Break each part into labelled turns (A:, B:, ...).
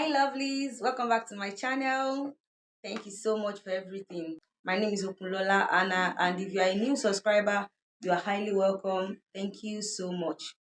A: Hi lovelies, welcome back to my channel. Thank you so much for everything. My name is Okunlola Anna, and if you are a new subscriber, you are highly welcome. Thank you so much.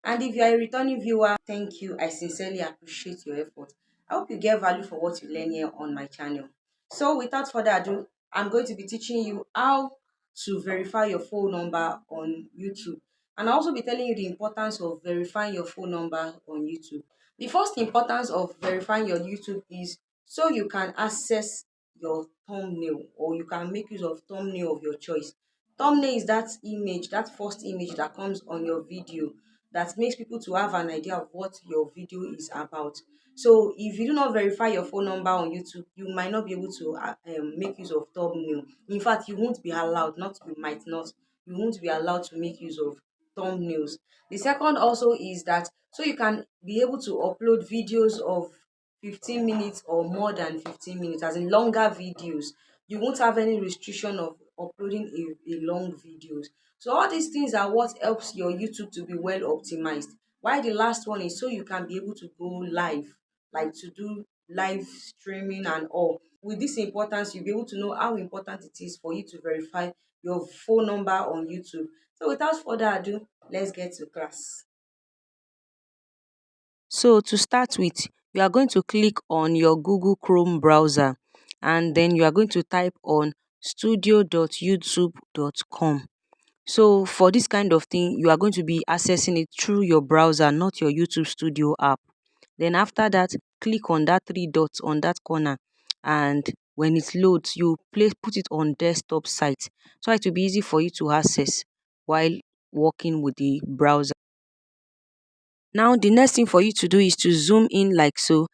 A: And if you are a returning viewer, thank you. I sincerely appreciate your effort. I hope you get value for what you learn here on my channel. So without further ado, I'm going to be teaching you how to verify your phone number on YouTube. And I'll also be telling you the importance of verifying your phone number on YouTube. The first importance of verifying your YouTube is so you can access your thumbnail, or you can make use of thumbnail of your choice. Thumbnail is that image, that first image that comes on your video that makes people to have an idea of what your video is about. So if you do not verify your phone number on YouTube, you might not be able to make use of thumbnail. In fact, you won't be allowed, not you might not, you won't be allowed to make use of thumbnails. The second also is that so you can be able to upload videos of 15 minutes or more than 15 minutes, as in longer videos. You won't have any restriction of uploading a long videos. So all these things are what helps your YouTube to be well optimized. Why the last one is so you can be able to go live, like to do live streaming and all. With this importance, you'll be able to know how important it is for you to verify your phone number on YouTube. So without further ado, let's get to class.
B: So to start with, you are going to click on your Google Chrome browser, and then you are going to type on studio.youtube.com. So for this kind of thing, you are going to be accessing it through your browser, not your YouTube Studio app. Then after that, click on that three dots on that corner, and when it loads, you put it on desktop site, so it will be easy for you to access while working with the browser. Now the next thing for you to do is to zoom in like so.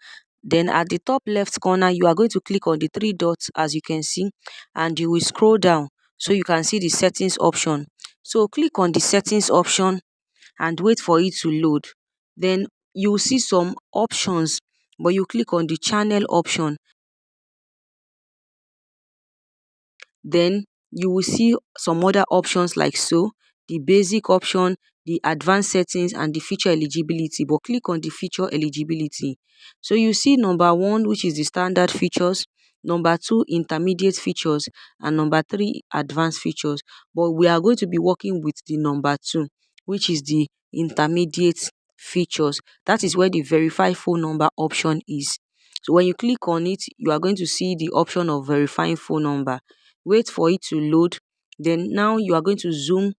B: Then at the top left corner, you are going to click on the three dots as you can see, and you will scroll down so you can see the settings option. So click on the settings option and wait for it to load. Then you will see some options, but you click on the channel option. Then you will see some other options like so, the basic option, the advanced settings, and the feature eligibility. But click on the feature eligibility. So you see number one, which is the standard features, number two, intermediate features, and number three, advanced features. But we are going to be working with the number two, which is the intermediate features. That is where the verify phone number option is. So when you click on it, you are going to see the option of verifying phone number. Wait for it to load. Then now you are going to zoom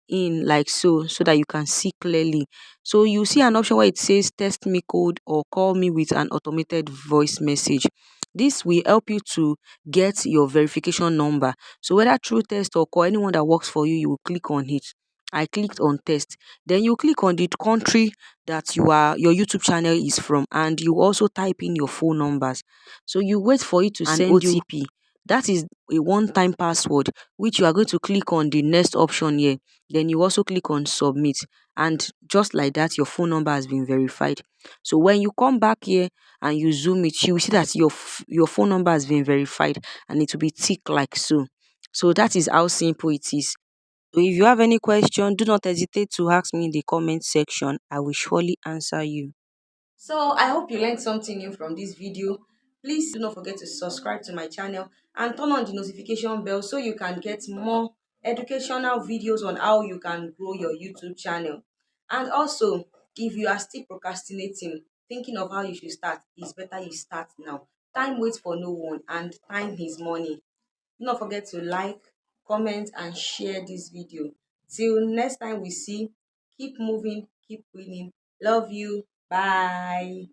B: in like so that you can see clearly. So you see an option where it says text me code or call me with an automated voice message. This will help you to get your verification number. So whether through text or call, anyone that works for you, you will click on it. I clicked on test. Then you click on the country that your YouTube channel is from, and you also type in your phone numbers. So you wait for it to send OTP. That is a one-time password, which you are going to click on the next option here. Then you also click on submit, and just like that, your phone number has been verified. So when you come back here and you zoom it, you will see that your phone number has been verified, and it will be ticked like so. So that is how simple it is. So if you have any question, do not hesitate to ask me in the comment section. I will surely answer you.
A: So I hope you learned something new from this video. Please do not forget to subscribe to my channel and turn on the notification bell so you can get more educational videos on how you can grow your YouTube channel. And also, if you are still procrastinating, thinking of how you should start, it's better you start now. Time waits for no one, and time is money. Do not forget to like, comment, and share this video. Till next time we see, keep moving, keep winning. Love you. Bye.